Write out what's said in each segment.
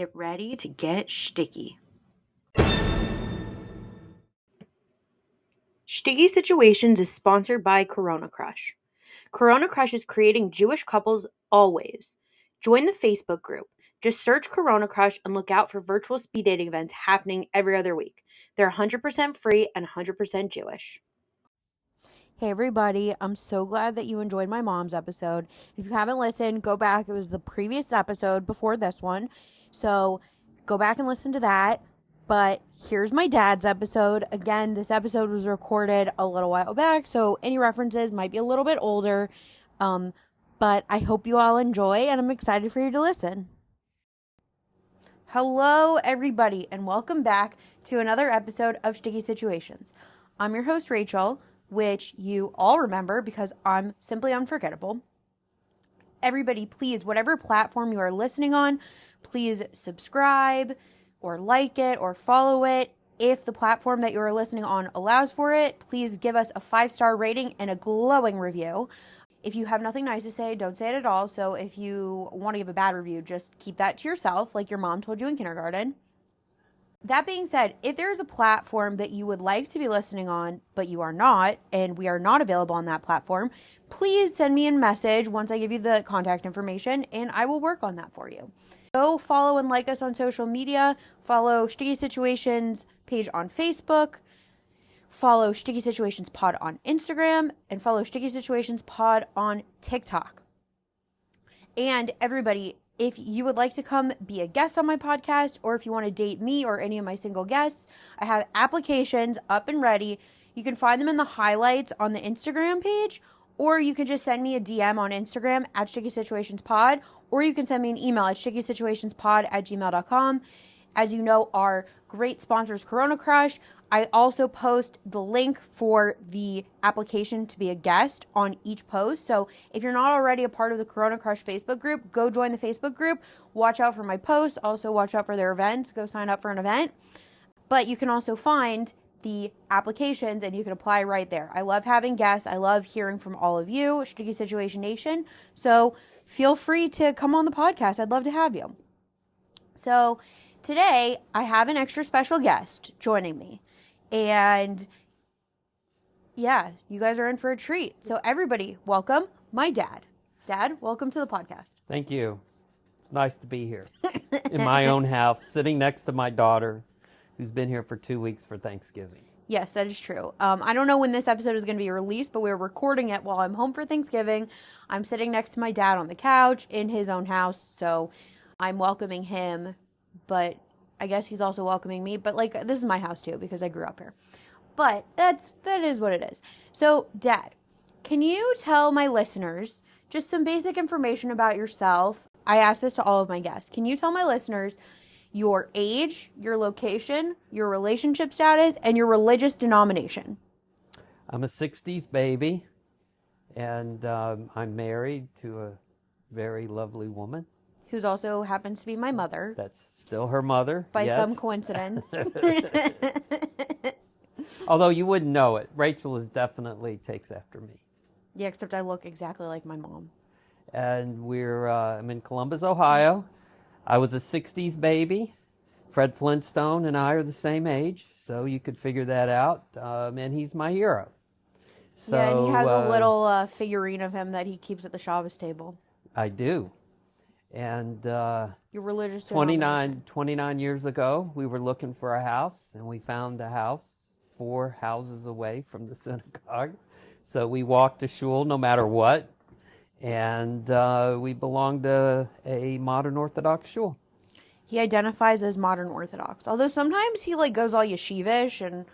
get ready to get sticky. Sticky Situations is sponsored by Corona Crush. Corona Crush is creating Jewish couples always. Join the Facebook group. Just search Corona Crush and look out for virtual speed dating events happening every other week. They're 100% free and 100% Jewish. Hey everybody, I'm so glad that you enjoyed my mom's episode. If you haven't listened, go back. It was the previous episode before this one. So go back and listen to that. But here's my dad's episode. Again, this episode was recorded a little while back, so any references might be a little bit older. But I hope you all enjoy, and I'm excited for you to listen. Hello everybody, and welcome back to another episode of Sticky Situations. I'm your host, Rachel, which you all remember because I'm simply unforgettable. Everybody, please, whatever platform you are listening on, please subscribe or like it or follow it. If the platform that you are listening on allows for it, please give us a 5-star rating and a glowing review. If you have nothing nice to say, don't say it at all. So if you want to give a bad review, just keep that to yourself, like your mom told you in kindergarten. That being said, if there's a platform that you would like to be listening on, but you are not, and we are not available on that platform, please send me a message once I give you the contact information, and I will work on that for you. Go follow and like us on social media. Follow Sticky Situations page on Facebook. Follow Sticky Situations Pod on Instagram. And follow Sticky Situations Pod on TikTok. And everybody, if you would like to come be a guest on my podcast, or if you want to date me or any of my single guests, I have applications up and ready. You can find them in the highlights on the Instagram page, or you can just send me a DM on Instagram at Sticky Situations Pod, or you can send me an email at stickysituationspod@gmail.com. As you know, our great sponsors, Corona Crush. I also post the link for the application to be a guest on each post. So if you're not already a part of the Corona Crush Facebook group, go join the Facebook group. Watch out for my posts. Also watch out for their events. Go sign up for an event. But you can also find the applications and you can apply right there. I love having guests. I love hearing from all of you, Sticky Situation Nation. So feel free to come on the podcast. I'd love to have you. So today I have an extra special guest joining me. And yeah, you guys are in for a treat. So everybody, welcome my dad. Dad, welcome to the podcast. Thank you. It's nice to be here in my own house, sitting next to my daughter, who's been here for 2 weeks for Thanksgiving. Yes, that is true. I don't know when this episode is going to be released, but we're recording it while I'm home for Thanksgiving. I'm sitting next to my dad on the couch in his own house, so I'm welcoming him, but I guess he's also welcoming me. But like, this is my house too because I grew up here. But that is what it is. So, Dad, can you tell my listeners just some basic information about yourself? I ask this to all of my guests. Can you tell my listeners your age, your location, your relationship status, and your religious denomination? I'm a 60s baby, and I'm married to a very lovely woman. Who's also happens to be my mother. That's still her mother. By yes. some coincidence. Although you wouldn't know it. Rachel definitely takes after me. Yeah, except I look exactly like my mom. And I'm in Columbus, Ohio. I was a 60s baby. Fred Flintstone and I are the same age, so you could figure that out. And he's my hero. So, yeah, and he has a little figurine of him that he keeps at the Shabbos table. I do. And your religious 29 years ago, we were looking for a house, and we found a house 4 houses away from the synagogue. So we walked to shul no matter what, and we belonged to a modern Orthodox shul. He identifies as modern Orthodox, although sometimes he like goes all yeshivish and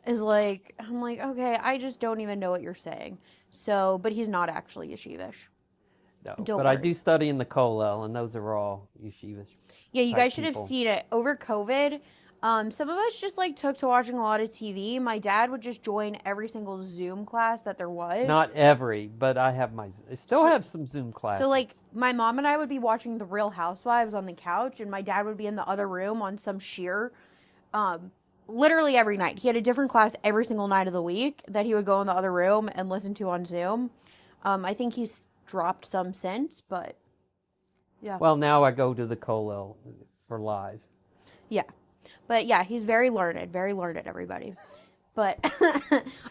is like, I'm like, okay, I just don't even know what you're saying. So, but he's not actually yeshivish. No, but worry. I do study in the Kollel, and those are all yeshivish. Yeah, you guys should have seen it. Over COVID, some of us just like took to watching a lot of TV. My dad would just join every single Zoom class that there was. Not every, but I still have some Zoom classes. So like my mom and I would be watching The Real Housewives on the couch, and my dad would be in the other room on some sheer, literally every night. He had a different class every single night of the week that he would go in the other room and listen to on Zoom. I think he's dropped some since, but yeah. Well, now I go to the Kollel for live. Yeah. But yeah, he's very learned, everybody. But,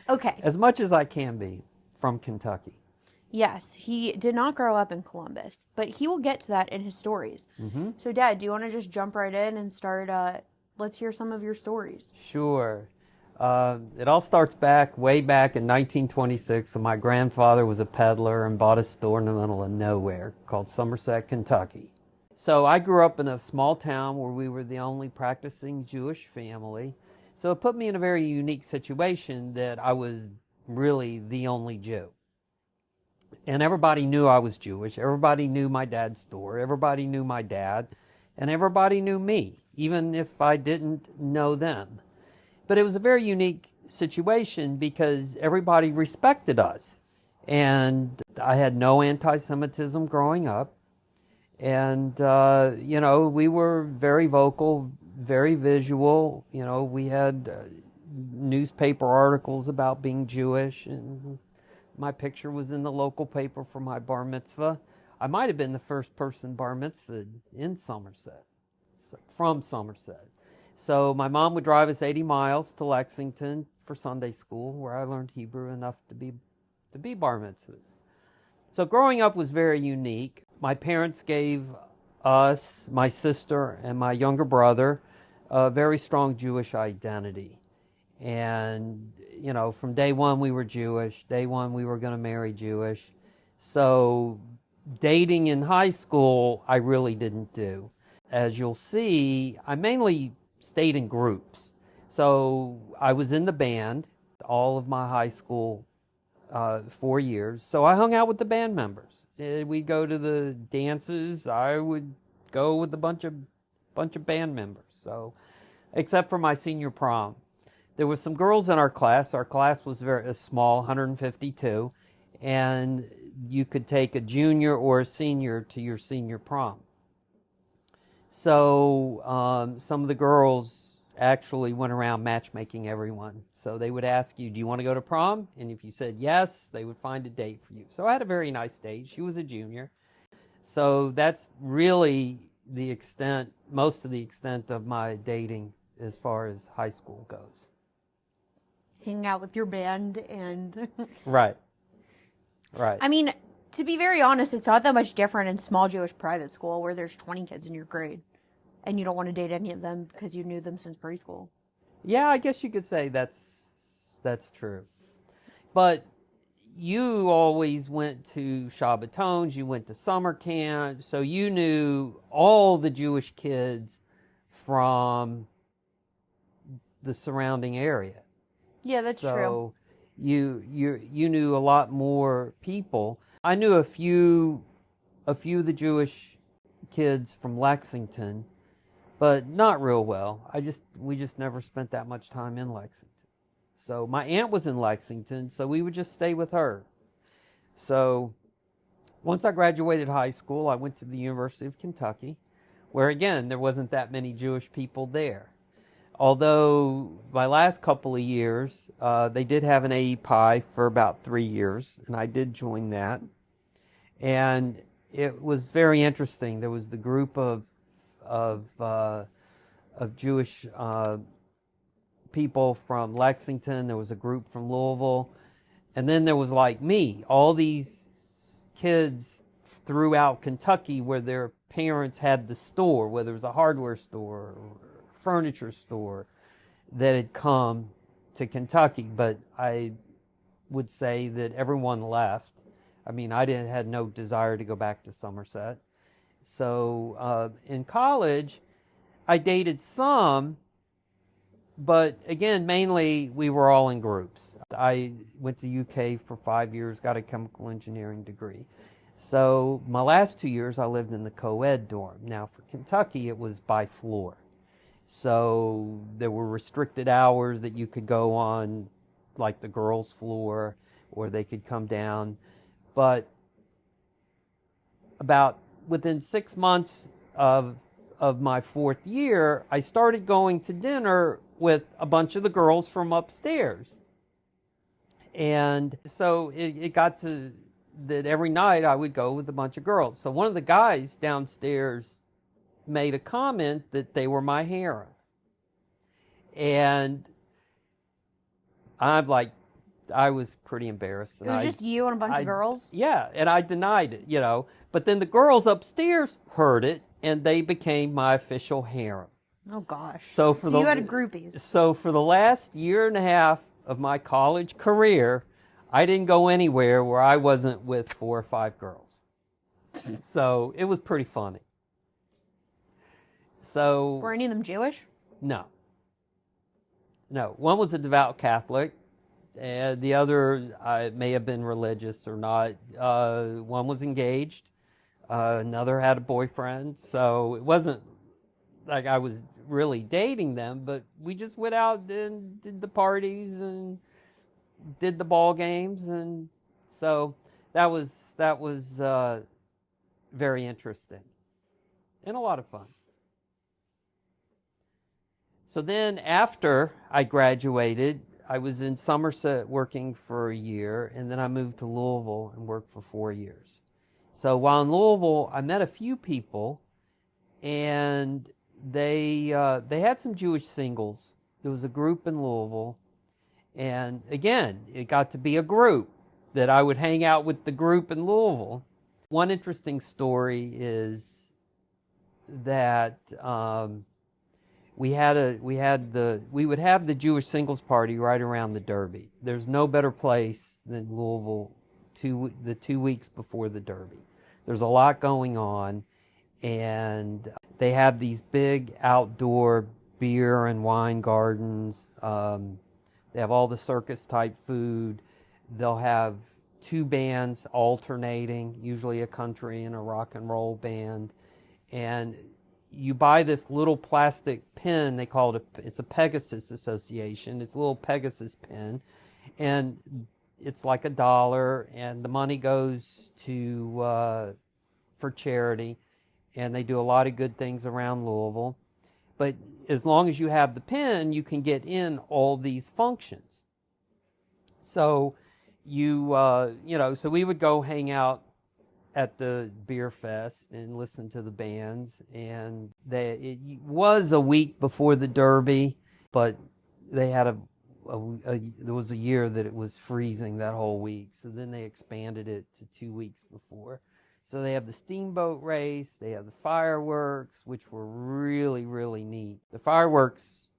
okay. As much as I can be from Kentucky. Yes, he did not grow up in Columbus, but he will get to that in his stories. Mm-hmm. So, Dad, do you want to just jump right in and start? Let's hear some of your stories. Sure. It all starts way back in 1926 when my grandfather was a peddler and bought a store in the middle of nowhere called Somerset, Kentucky. So I grew up in a small town where we were the only practicing Jewish family. So it put me in a very unique situation that I was really the only Jew. And everybody knew I was Jewish. Everybody knew my dad's store. Everybody knew my dad. And everybody knew me, even if I didn't know them. But it was a very unique situation because everybody respected us. And I had no anti-Semitism growing up. And, we were very vocal, very visual. We had newspaper articles about being Jewish, and my picture was in the local paper for my bar mitzvah. I might have been the first person bar mitzvahed in Somerset, from Somerset. So my mom would drive us 80 miles to Lexington for Sunday school, where I learned Hebrew enough to be bar mitzvahed. So growing up was very unique. My parents gave us, my sister and my younger brother, a very strong Jewish identity. And, from day one we were Jewish. Day one we were going to marry Jewish. So dating in high school, I really didn't do. As you'll see, I mainly stayed in groups. So I was in the band all of my high school 4 years. So I hung out with the band members. We'd go to the dances. I would go with a bunch of band members. So, except for my senior prom, there was some girls in our class. Our class was very small, 152, and you could take a junior or a senior to your senior prom. So some of the girls actually went around matchmaking everyone. So they would ask you, do you want to go to prom? And if you said yes, they would find a date for you. So I had a very nice date. She was a junior. So that's really most of the extent of my dating as far as high school goes. Hanging out with your band and... Right. I mean, to be very honest, it's not that much different in small Jewish private school where there's 20 kids in your grade and you don't want to date any of them because you knew them since preschool. Yeah, I guess you could say that's true. But you always went to Shabbatones, you went to summer camp, so you knew all the Jewish kids from the surrounding area. Yeah, that's true. So you knew a lot more people. I knew a few of the Jewish kids from Lexington, but not real well. We just never spent that much time in Lexington. So my aunt was in Lexington, so we would just stay with her. So once I graduated high school, I went to the University of Kentucky, where again, there wasn't that many Jewish people there. Although my last couple of years, they did have an AEPI for about 3 years, and I did join that. And it was very interesting. There was the group of Jewish people from Lexington. There was a group from Louisville. And then there was like me, all these kids throughout Kentucky where their parents had the store, whether it was a hardware store or furniture store, that had come to Kentucky. But I would say that everyone left. I mean, I had no desire to go back to Somerset. So in college, I dated some, but again, mainly we were all in groups. I went to UK for 5 years, got a chemical engineering degree. So my last 2 years, I lived in the co-ed dorm. Now for Kentucky, it was by floor. So there were restricted hours that you could go on, like the girls' floor, or they could come down. But about within 6 months of my fourth year, I started going to dinner with a bunch of the girls from upstairs. And so it got to that every night I would go with a bunch of girls. So one of the guys downstairs made a comment that they were my harem. And I was pretty embarrassed. It was just you and a bunch of girls? Yeah, and I denied it, But then the girls upstairs heard it, and they became my official harem. Oh, gosh. So you had groupies. So for the last year and a half of my college career, I didn't go anywhere where I wasn't with 4 or 5 girls. So it was pretty funny. So were any of them Jewish? No. One was a devout Catholic. And the other may have been religious or not. One was engaged. Another had a boyfriend. So it wasn't like I was really dating them, but we just went out and did the parties and did the ball games. And so that was very interesting and a lot of fun. So then after I graduated, I was in Somerset working for a year, and then I moved to Louisville and worked for 4 years. So while in Louisville, I met a few people, and they had some Jewish singles. There was a group in Louisville, and again, it got to be a group that I would hang out with the group in Louisville. One interesting story is that we would have the Jewish singles party right around the Derby. There's no better place than Louisville the 2 weeks before the Derby. There's a lot going on, and they have these big outdoor beer and wine gardens. They have all the circus type food. They'll have 2 bands alternating, usually a country and a rock and roll band. And you buy this little plastic pin, they call it it's a Pegasus Association. It's a little Pegasus pin, and it's like $1, and the money goes to for charity, and they do a lot of good things around Louisville. But as long as you have the pin, you can get in all these functions. So so we would go hang out at the beer fest and listen to the bands, and it was a week before the Derby, but they had there was a year that it was freezing that whole week, so then they expanded it to 2 weeks before. So they have the steamboat race, they have the fireworks, which were really, really neat. The fireworks,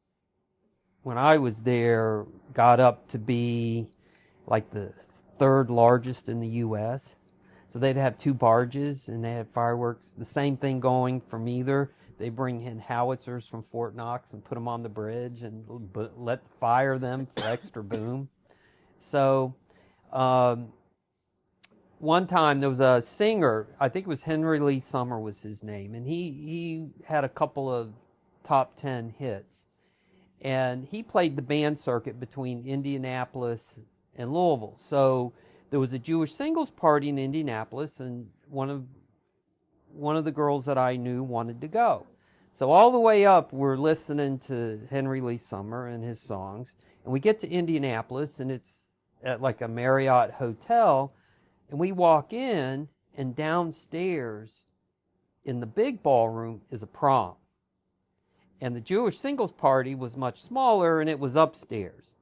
when I was there, got up to be like the 3rd largest in the U.S., so they'd have 2 barges, and they had fireworks. The same thing going from either. They bring in howitzers from Fort Knox and put them on the bridge and fire them for extra boom. So one time there was a singer, I think it was Henry Lee Summer was his name, and he had a couple of top 10 hits. And he played the band circuit between Indianapolis and Louisville. So there was a Jewish singles party in Indianapolis, and one of the girls that I knew wanted to go. So all the way up, we're listening to Henry Lee Summer and his songs, and we get to Indianapolis, and it's at like a Marriott hotel, and we walk in, and downstairs in the big ballroom is a prom. And the Jewish singles party was much smaller, and it was upstairs.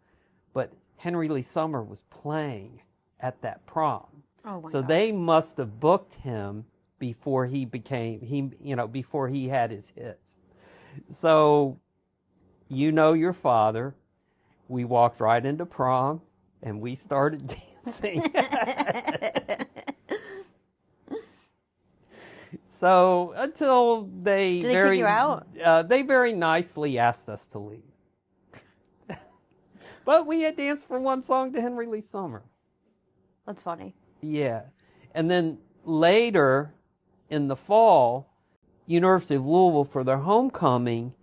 But Henry Lee Summer was playing at that prom. Oh my so God. They must have booked him before he before he had his hits. So, your father, we walked right into prom and we started dancing. So until they kick you out? They very nicely asked us to leave. But we had danced for one song to Henry Lee Summer. That's funny. Yeah. And then later in the fall, University of Louisville, for their homecoming,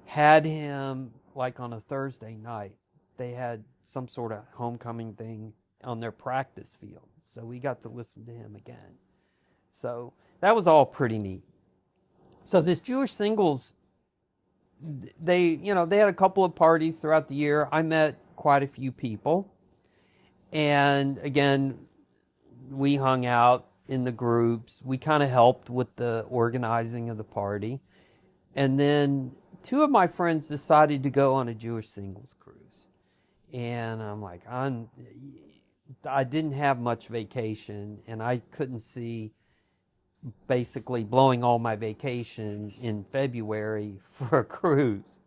had him like on a Thursday night. They had some sort of homecoming thing on their practice field. So we got to listen to him again. So that was all pretty neat. So this Jewish singles, they had a couple of parties throughout the year. I met quite a few people. And again, we hung out in the groups. We kind of helped with the organizing of the party. And then two of my friends decided to go on a Jewish singles cruise. And I'm like, I didn't have much vacation, and I couldn't see basically blowing all my vacation in February for a cruise.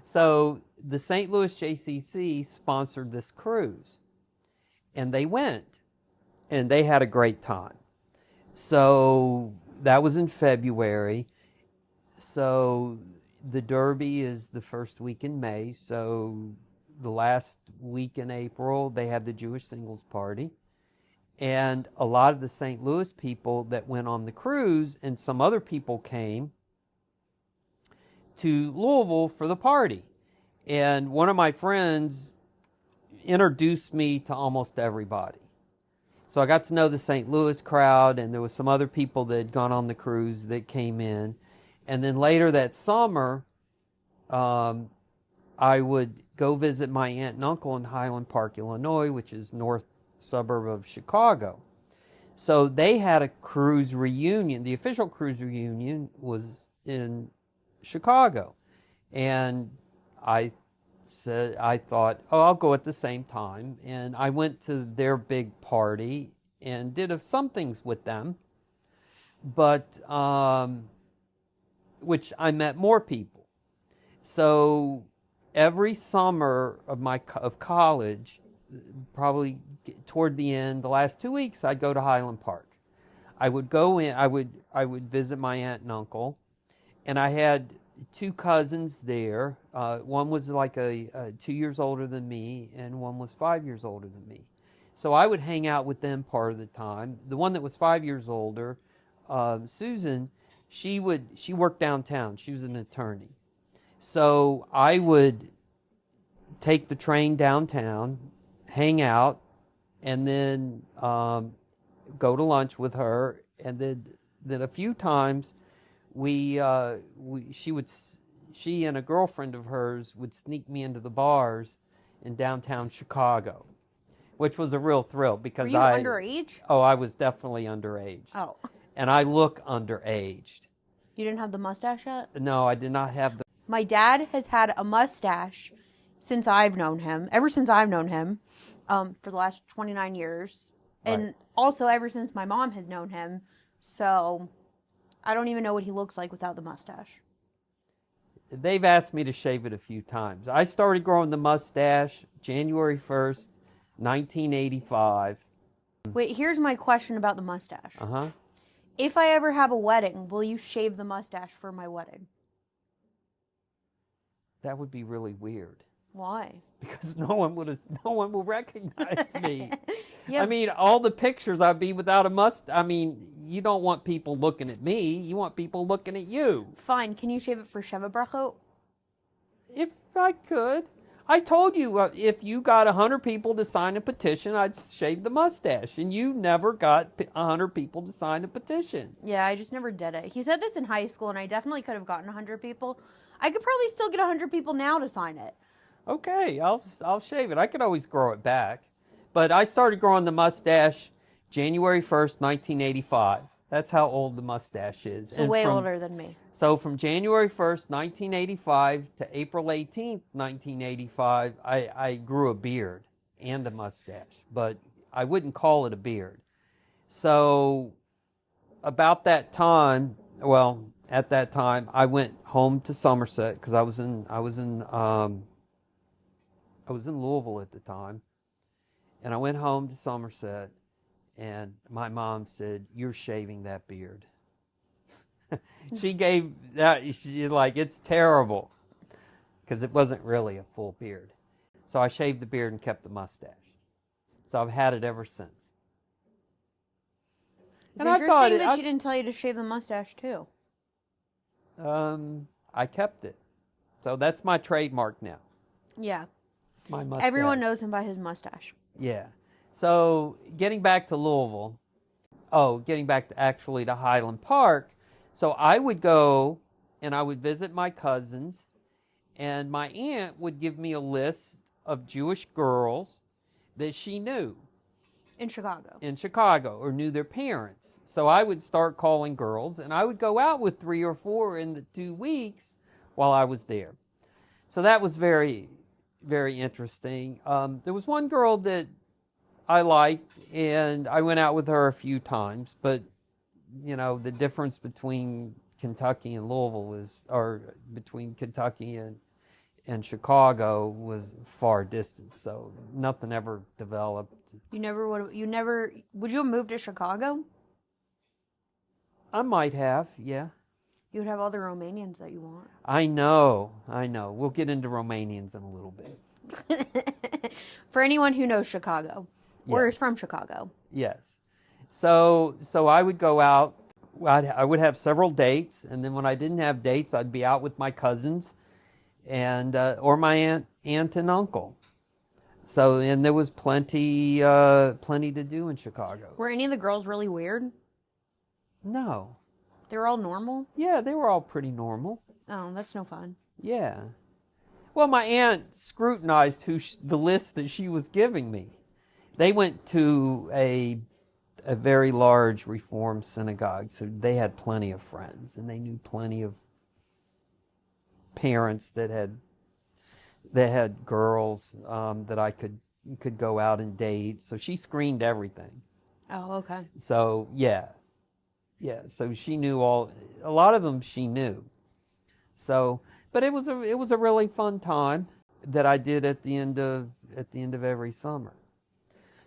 So the St. Louis JCC sponsored this cruise, and they went, and they had a great time. So that was in February. So the Derby is the first week in May. So the last week in April, they had the Jewish singles party. And a lot of the St. Louis people that went on the cruise and some other people came to Louisville for the party. And one of my friends introduced me to almost everybody. So I got to know the St. Louis crowd, and there was some other people that had gone on the cruise that came in. And then later that summer, I would go visit my aunt and uncle in Highland Park, Illinois, which is north suburb of Chicago. So they had a cruise reunion. The official cruise reunion was in Chicago. And I thought, I'll go at the same time. And I went to their big party and did some things with them. But, which I met more people. So every summer of college, probably toward the end, the last 2 weeks, I'd go to Highland Park. I would go in, I would visit my aunt and uncle, and I had two cousins there. One was like 2 years older than me, and one was 5 years older than me. So I would hang out with them part of the time. The one that was 5 years older, Susan, she worked downtown. She was an attorney. So I would take the train downtown, hang out, and then go to lunch with her. And then a few times, she and a girlfriend of hers would sneak me into the bars in downtown Chicago, which was a real thrill because Were you underage? Oh, I was definitely underage. Oh. And I look underaged. You didn't have the mustache yet? No, I did not have the... My dad has had a mustache since I've known him, ever since I've known him, for the last 29 years. And Right. also ever since my mom has known him. So I don't even know what he looks like without the mustache. They've asked me to shave it a few times. I started growing the mustache January 1st, 1985. Wait, here's my question about the mustache. Uh-huh. If I ever have a wedding, will you shave the mustache for my wedding? That would be really weird. Why? Because no one will recognize me. Yeah. I mean, all the pictures I'd be without a mustache. I mean, you don't want people looking at me. You want people looking at you. Fine. Can you shave it for Sheva Brachot? If I could. I told you, if you got 100 people to sign a petition, I'd shave the mustache. And you never got 100 people to sign a petition. Yeah, I just never did it. He said this in high school, and I definitely could have gotten 100 people. I could probably still get 100 people now to sign it. Okay, I'll shave it. I could always grow it back. But I started growing the mustache January 1st, 1985. That's how old the mustache is. So way older than me. So from January 1st, 1985 to April 18th, 1985, I grew a beard and a mustache. But I wouldn't call it a beard. So about that time, at that time, I went home to Somerset because I was in Louisville at the time. And I went home to Somerset, and my mom said, "You're shaving that beard." She gave that, it's terrible, because it wasn't really a full beard. So I shaved the beard and kept the mustache. So I've had it ever since. It's interesting that she didn't tell you to shave the mustache, too. I kept it. So that's my trademark now. Yeah. My mustache. Everyone knows him by his mustache. Yeah. So getting back to Louisville, getting back to Highland Park. So I would go and I would visit my cousins, and my aunt would give me a list of Jewish girls that she knew. In Chicago. In Chicago, or knew their parents. So I would start calling girls, and I would go out with 3 or 4 in the 2 weeks while I was there. So that was very, very interesting. There was one girl that I liked, and I went out with her a few times, but you know, the difference between Kentucky and Louisville or between Kentucky and Chicago was far distant, so nothing ever developed. Would you have moved to Chicago? I might have, yeah. You would have all the Romanians that you want. I know. We'll get into Romanians in a little bit. For anyone who knows Chicago, or is Yes. from Chicago. Yes. So I would go out. I would have several dates, and then when I didn't have dates, I'd be out with my cousins, and or my aunt and uncle. So, and there was plenty to do in Chicago. Were any of the girls really weird? No. They were all normal? Yeah, they were all pretty normal. Oh, that's no fun. Yeah. Well, my aunt scrutinized the list that she was giving me. They went to a very large Reform synagogue, so they had plenty of friends, and they knew plenty of parents that had girls that I could go out and date. So she screened everything. Oh, okay. So yeah. So she knew a lot of them she knew. So, but it was a really fun time that I did at the end of every summer.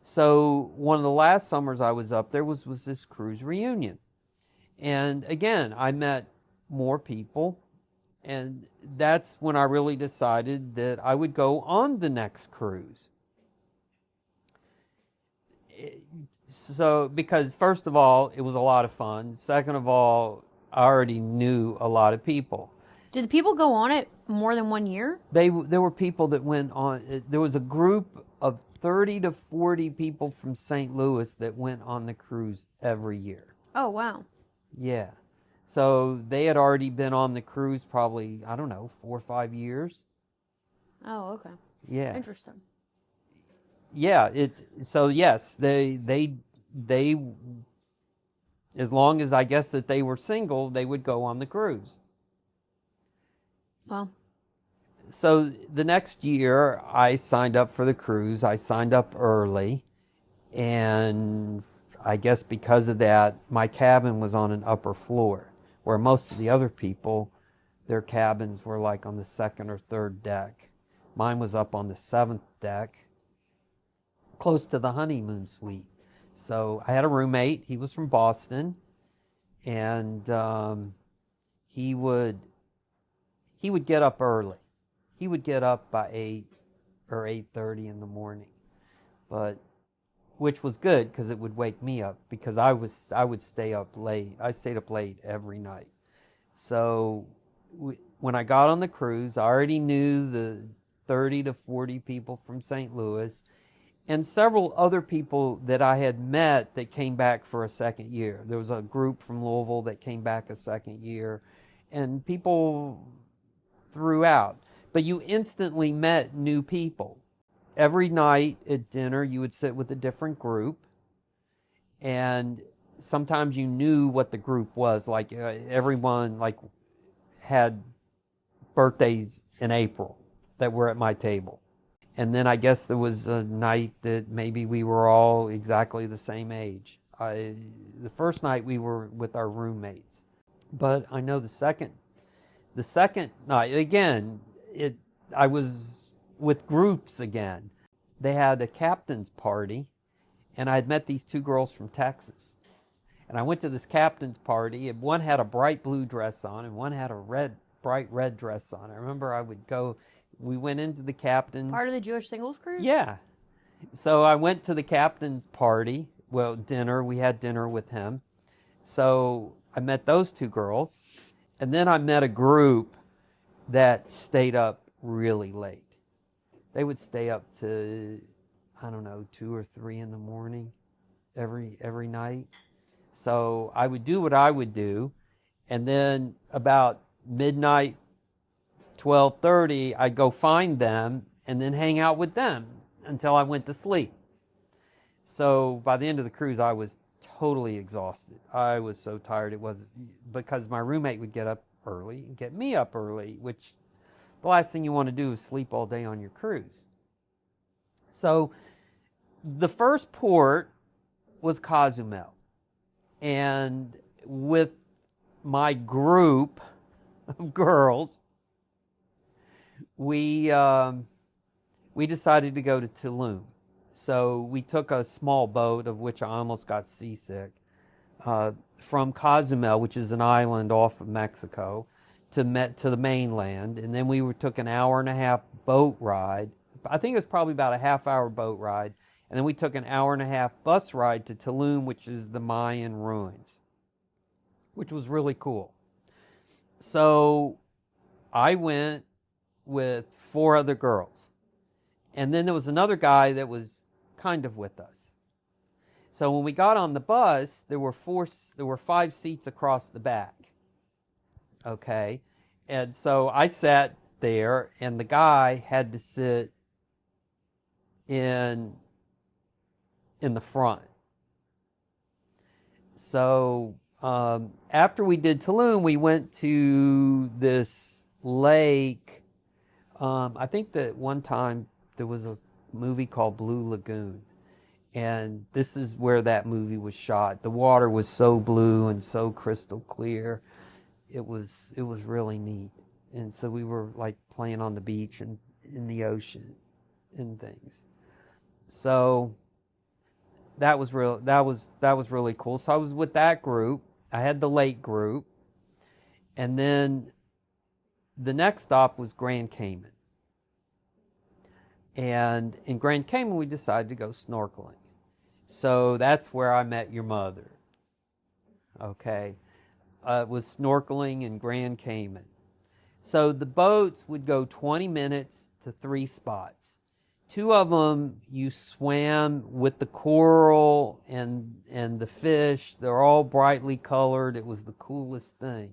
So one of the last summers I was up there was this cruise reunion. And again, I met more people, and that's when I really decided that I would go on the next cruise. So, because first of all, it was a lot of fun. Second of all, I already knew a lot of people. Did the people go on it more than 1 year? There were people that went on. There was a group of 30 to 40 people from St. Louis that went on the cruise every year. Oh, wow. Yeah. So they had already been on the cruise probably, I don't know, 4 or 5 years. Oh, okay. Yeah. Interesting. Yeah. So yes, they as long as I guess that they were single, they would go on the cruise. Well, So the next year, I signed up for the cruise. I signed up early, and I guess because of that, my cabin was on an upper floor, where most of the other people, their cabins were like on the 2nd or 3rd deck. Mine was up on the 7th deck, close to the honeymoon suite. So I had a roommate. He was from Boston, and he would get up early. He would get up by 8 or 8:30 in the morning, but which was good because it would wake me up, because I would stay up late. I stayed up late every night. So when I got on the cruise, I already knew the 30 to 40 people from St. Louis and several other people that I had met that came back for a second year. There was a group from Louisville that came back a second year, and people throughout. But you instantly met new people. Every night at dinner, you would sit with a different group, and sometimes you knew what the group was. Like everyone had birthdays in April that were at my table. And then I guess there was a night that maybe we were all exactly the same age. The first night we were with our roommates, but I know the second night, again, I was with groups again. They had a captain's party, and I had met these 2 girls from Texas. And I went to this captain's party, and one had a bright blue dress on, and one had a bright red dress on. I remember we went into the captain. part of the Jewish singles cruise? Yeah. So I went to the captain's party, dinner. We had dinner with him. So I met those 2 girls, and then I met a group that stayed up really late. They would stay up to, I don't know, 2 or 3 in the morning every night. So I would do what I would do, and then about midnight, 12:30, I'd go find them and then hang out with them until I went to sleep. So by the end of the cruise, I was totally exhausted. I was so tired. It was because my roommate would get up early and get me up early, which the last thing you want to do is sleep all day on your cruise. So the first port was Cozumel. And with my group of girls, we decided to go to Tulum. So we took a small boat, of which I almost got seasick, from Cozumel, which is an island off of Mexico, to the mainland. And then we took an hour and a half boat ride. I think it was probably about a half-hour boat ride. And then we took an hour and a half bus ride to Tulum, which is the Mayan ruins, which was really cool. So I went with 4 other girls. And then there was another guy that was kind of with us. So when we got on the bus, there were 5 seats across the back. Okay. And so I sat there, and the guy had to sit in the front. So after we did Tulum, we went to this lake. I think that one time there was a movie called Blue Lagoon, and this is where that movie was shot. The water was so blue and so crystal clear. It was really neat. And so we were like playing on the beach and in the ocean and things. So that was really cool. So I was with that group. I had the lake group. And then the next stop was Grand Cayman. And in Grand Cayman, we decided to go snorkeling. So that's where I met your mother. Okay. It was snorkeling in Grand Cayman. So the boats would go 20 minutes to 3 spots. 2 of them, you swam with the coral and the fish. They're all brightly colored. It was the coolest thing.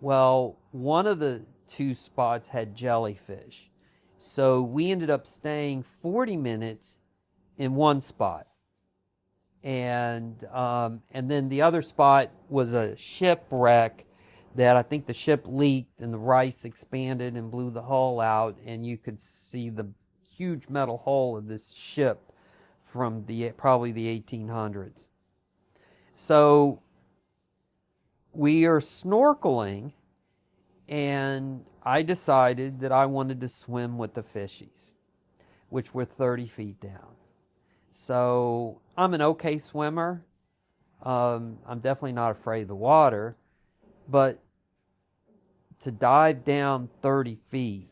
Well, one of the 2 spots had jellyfish. So we ended up staying 40 minutes in one spot. And then the other spot was a shipwreck that I think the ship leaked and the rice expanded and blew the hull out, and you could see the huge metal hull of this ship from probably the 1800s. So we are snorkeling, and I decided that I wanted to swim with the fishies, which were 30 feet down. So I'm an okay swimmer. I'm definitely not afraid of the water, but to dive down 30 feet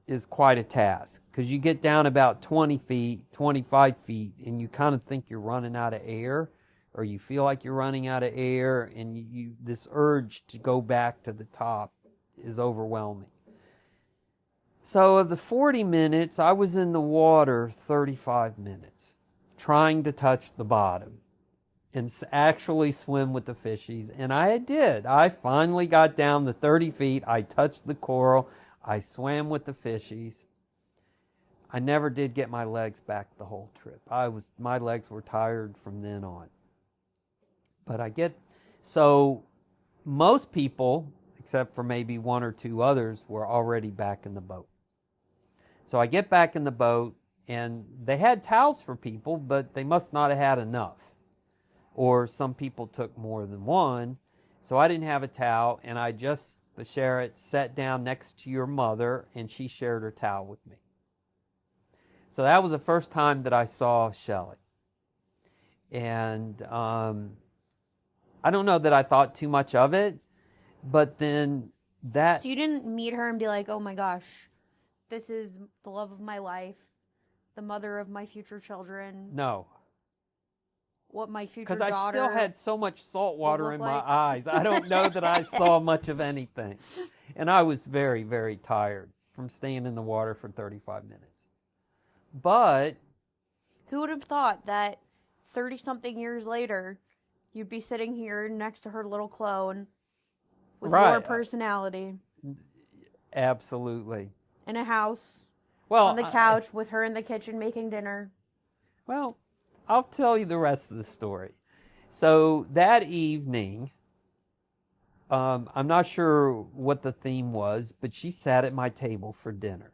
is quite a task, because you get down about 20 feet, 25 feet, and you kind of think you're running out of air, or you feel like you're running out of air, and this urge to go back to the top is overwhelming. So of the 40 minutes, I was in the water 35 minutes, trying to touch the bottom and actually swim with the fishies. And I did. I finally got down to 30 feet. I touched the coral. I swam with the fishies. I never did get my legs back the whole trip. My legs were tired from then on. But so most people, except for maybe 1 or 2 others, were already back in the boat. So I get back in the boat, and they had towels for people, but they must not have had enough. Or some people took more than one. So I didn't have a towel, and Basharat sat down next to your mother, and she shared her towel with me. So that was the first time that I saw Shelley. And I don't know that I thought too much of it, but then So you didn't meet her and be like, oh my gosh, this is the love of my life, the mother of my future children. No. What my future daughter... Because I still had so much salt water in my like. eyes. I don't know that I saw much of anything. And I was very, very tired from staying in the water for 35 minutes. But... who would have thought that 30-something years later, you'd be sitting here next to her little clone with your personality. Absolutely. In a house, on the couch, with her in the kitchen making dinner. Well, I'll tell you the rest of the story. So that evening, I'm not sure what the theme was, but she sat at my table for dinner.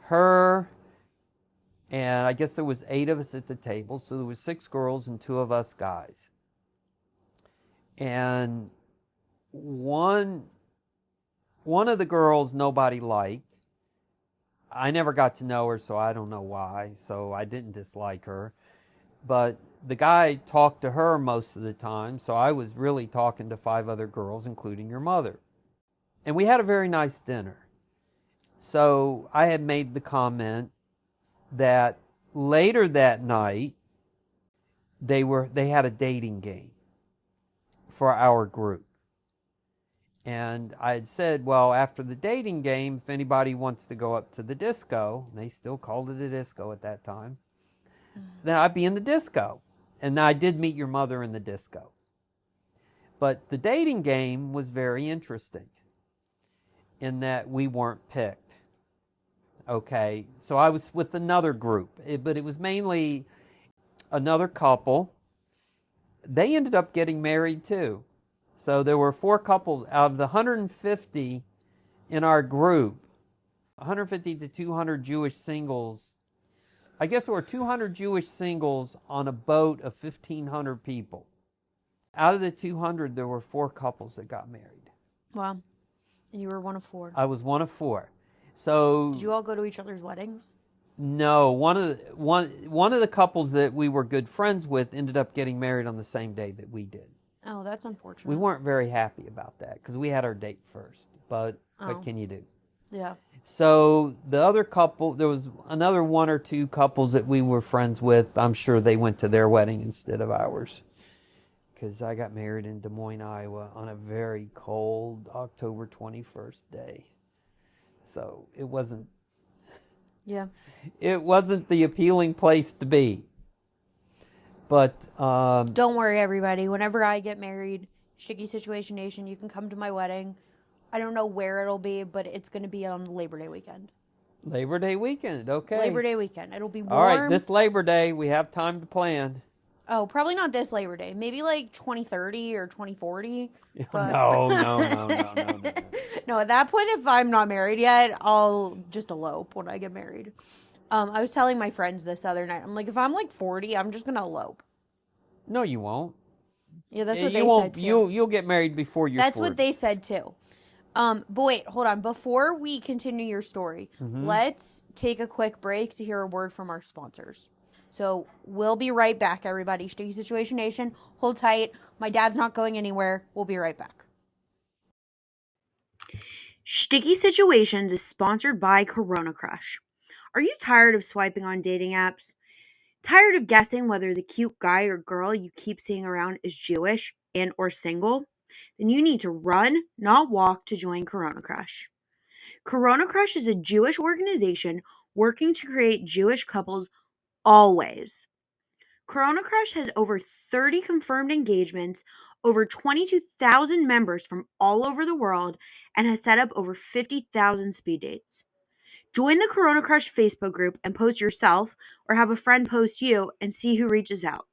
Her, and I guess there was 8 of us at the table, so there was 6 girls and 2 of us guys. And one of the girls nobody liked. I never got to know her, so I don't know why, so I didn't dislike her. But the guy talked to her most of the time, so I was really talking to 5 other girls, including your mother. And we had a very nice dinner. So I had made the comment that later that night, they had a dating game for our group. And I had said, well, after the dating game, if anybody wants to go up to the disco, and they still called it a disco at that time, then I'd be in the disco. And I did meet your mother in the disco. But the dating game was very interesting in that we weren't picked. Okay, so I was with another group, but it was mainly another couple. They ended up getting married too. So there were 4 couples out of the 150 in our group, 150 to 200 Jewish singles. I guess there were 200 Jewish singles on a boat of 1,500 people. Out of the 200, there were 4 couples that got married. Wow. And you were one of 4. I was one of 4. So did you all go to each other's weddings? No, one of the couples that we were good friends with ended up getting married on the same day that we did. Oh, that's unfortunate. We weren't very happy about that because we had our date first. But what can you do? Yeah. So the other couple, there was another 1 or 2 couples that we were friends with. I'm sure they went to their wedding instead of ours. Because I got married in Des Moines, Iowa on a very cold October 21st day. So it wasn't the appealing place to be. But don't worry, everybody. Whenever I get married, Sticky Situation Nation, you can come to my wedding. I don't know where it'll be, but it's going to be on Labor Day weekend. Labor Day weekend, okay. Labor Day weekend. It'll be warm. All right, this Labor Day, we have time to plan. Oh, probably not this Labor Day. Maybe like 2030 or 2040. But... No. No, at that point, if I'm not married yet, I'll just elope when I get married. I was telling my friends this other night. I'm like, if I'm like 40, I'm just going to elope. No, you won't. Yeah, that's what they said too. You'll get married before you're 40. That's what they said too. But wait, hold on. Before we continue your story, let's take a quick break to hear a word from our sponsors. So we'll be right back, everybody. Sticky Situation Nation, hold tight. My dad's not going anywhere. We'll be right back. Sticky Situations is sponsored by Corona Crush. Are you tired of swiping on dating apps? Tired of guessing whether the cute guy or girl you keep seeing around is Jewish and or single? Then you need to run, not walk, to join Corona Crush. Corona Crush is a Jewish organization working to create Jewish couples always. Corona Crush has over 30 confirmed engagements, over 22,000 members from all over the world, and has set up over 50,000 speed dates. Join the Corona Crush Facebook group and post yourself or have a friend post you and see who reaches out.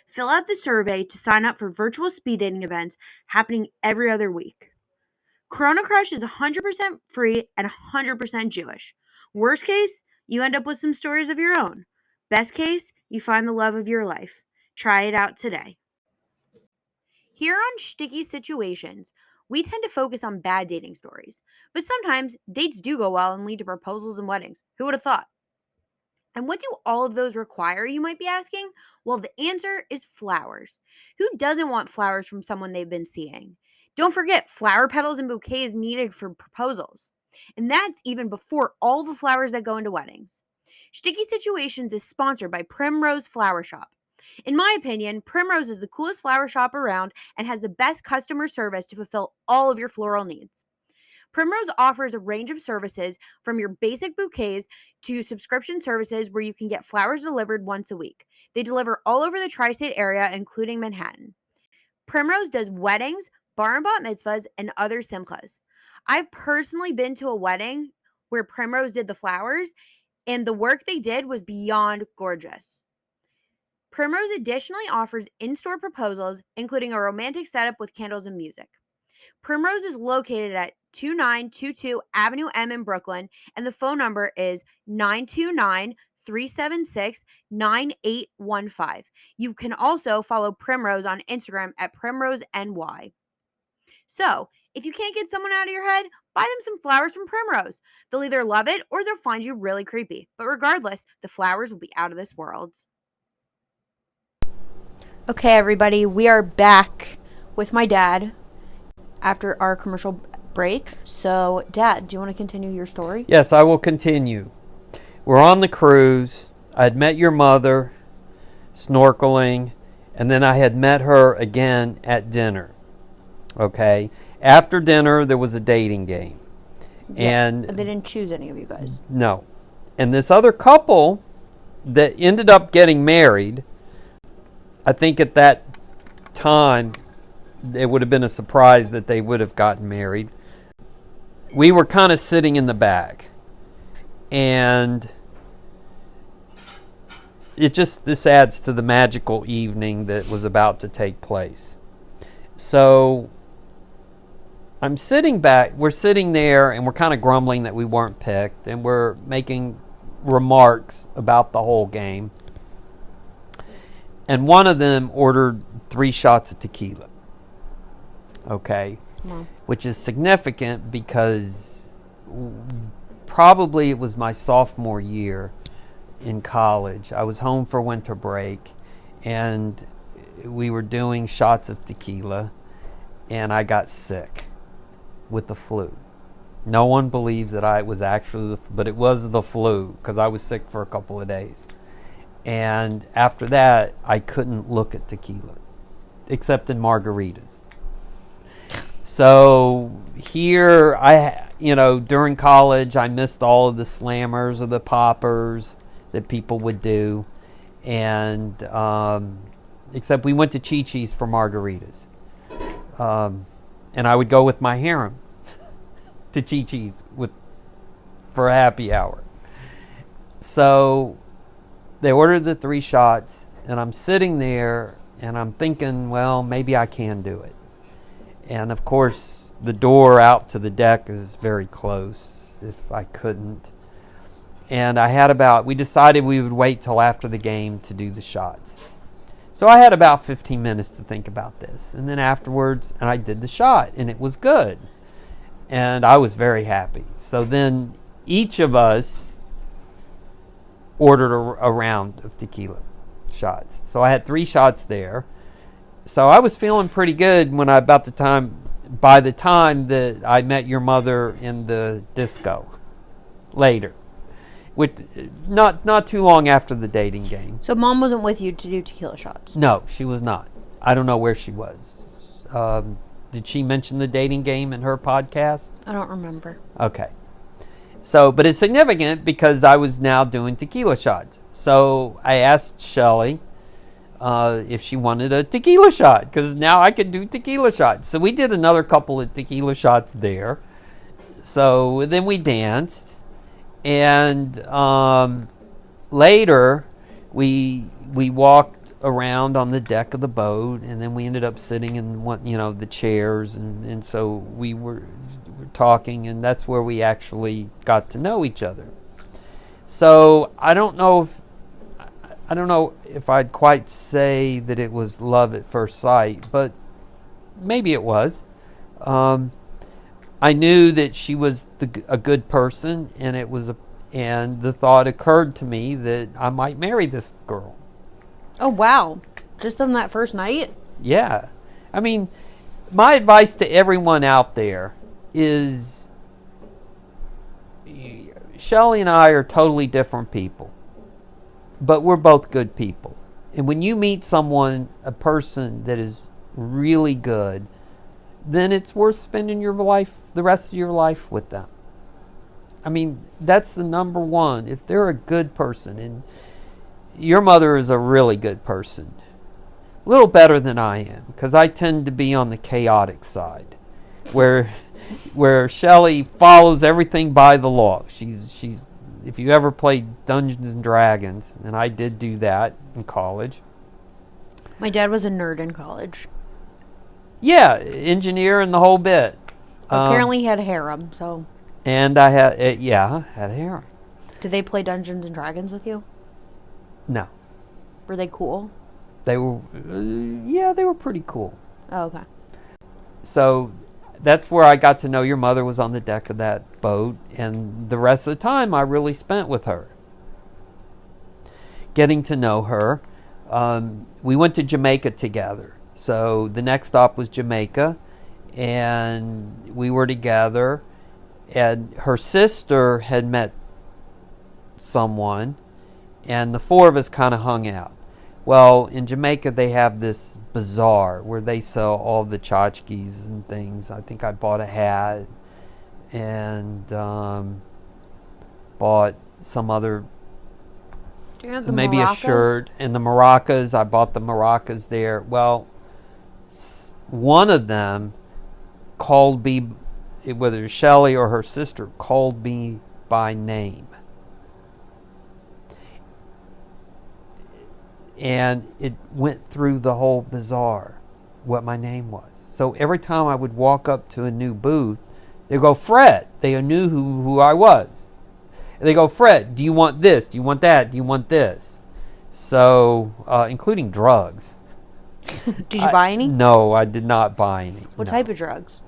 Fill out the survey to sign up for virtual speed dating events happening every other week. Corona Crush is 100% free and 100% Jewish. Worst case, you end up with some stories of your own. Best case, you find the love of your life. Try it out today. Here on Sticky Situations, we tend to focus on bad dating stories, but sometimes dates do go well and lead to proposals and weddings. Who would have thought? And what do all of those require, you might be asking? Well, the answer is flowers. Who doesn't want flowers from someone they've been seeing? Don't forget, flower petals and bouquets needed for proposals. And that's even before all the flowers that go into weddings. Sticky Situations is sponsored by Primrose Flower Shop. In my opinion, Primrose is the coolest flower shop around and has the best customer service to fulfill all of your floral needs. Primrose offers a range of services from your basic bouquets to subscription services where you can get flowers delivered once a week. They deliver all over the tri-state area, including Manhattan. Primrose does weddings, bar and bat mitzvahs, and other simchas. I've personally been to a wedding where Primrose did the flowers, and the work they did was beyond gorgeous. Primrose additionally offers in-store proposals, including a romantic setup with candles and music. Primrose is located at 2922 Avenue M in Brooklyn, and the phone number is 929-376-9815. You can also follow Primrose on Instagram at PrimroseNY. So, if you can't get someone out of your head, buy them some flowers from Primrose. They'll either love it or they'll find you really creepy. But regardless, the flowers will be out of this world. Okay, everybody, we are back with my dad after our commercial break. So, Dad, do you want to continue your story? Yes, I will continue. We're on the cruise. I had met your mother snorkeling, and then I had met her again at dinner. Okay. After dinner, there was a dating game. Yeah, And they didn't choose any of you guys. no. And this other couple that ended up getting married, I think at that time, it would have been a surprise that they would have gotten married. We were kind of sitting in the back. And this adds to the magical evening that was about to take place. So I'm sitting back, we're sitting there, and we're kind of grumbling that we weren't picked, and we're making remarks about the whole game. And one of them ordered 3 shots of tequila. Okay. Wow. Which is significant because probably it was my sophomore year in college. I was home for winter break, and we were doing shots of tequila, and I got sick with the flu. No one believes that I was actually, but it was the flu because I was sick for a couple of days. And after that, I couldn't look at tequila, except in margaritas. So here, during college, I missed all of the slammers or the poppers that people would do. And except we went to Chi-Chi's for margaritas. And I would go with my harem to Chi-Chi's for a happy hour. So they ordered the 3 shots, and I'm sitting there, and I'm thinking, well, maybe I can do it. And of course, the door out to the deck is very close if I couldn't. And we decided we would wait till after the game to do the shots. So I had about 15 minutes to think about this. And then afterwards, and I did the shot, and it was good. And I was very happy. So then each of us ordered a round of tequila shots. So I had 3 shots there. So I was feeling pretty good by the time that I met your mother in the disco later. Not too long after the dating game. So Mom wasn't with you to do tequila shots? No, she was not. I don't know where she was. Did she mention the dating game in her podcast? I don't remember. Okay. So, but it's significant because I was now doing tequila shots. So I asked Shelly if she wanted a tequila shot, because now I could do tequila shots. So we did another couple of tequila shots there. So then we danced, and later we walked around on the deck of the boat, and then we ended up sitting in the chairs, and so we were talking, and that's where we actually got to know each other. So I don't know if I'd quite say that it was love at first sight, but maybe it was. I knew that she was a good person, and and the thought occurred to me that I might marry this girl. Oh, wow. Just on that first night? Yeah. I mean, my advice to everyone out there is Shelly and I are totally different people, but we're both good people. And when you meet a person that is really good, then it's worth spending the rest of your life with them. I mean, that's the number one. If they're a good person, and your mother is a really good person, a little better than I am, because I tend to be on the chaotic side, where Shelly follows everything by the law. She's if you ever played Dungeons and Dragons, and I did do that in college. My dad was a nerd in college. Yeah, engineer and the whole bit. Apparently he had a harem, so. And I had, I had a harem. Did they play Dungeons and Dragons with you? No. Were they cool? They were, they were pretty cool. Oh, okay. So that's where I got to know your mother was on the deck of that boat, and the rest of the time I really spent with her. Getting to know her. We went to Jamaica together. So the next stop was Jamaica, and we were together, and her sister had met someone, and the four of us kind of hung out. Well, in Jamaica, they have this bazaar where they sell all the tchotchkes and things. I think I bought a hat and bought some other, maybe maracas? A shirt. And the maracas, I bought the maracas there. Well, one of them called me, whether it was Shelly or her sister, called me by name. And it went through the whole bazaar what my name was. So every time I would walk up to a new booth, they'd go, Fred. They knew who I was. And they go, Fred, do you want this? Do you want that? Do you want this? So, including drugs. Did you buy any? No, I did not buy any. What type of drugs?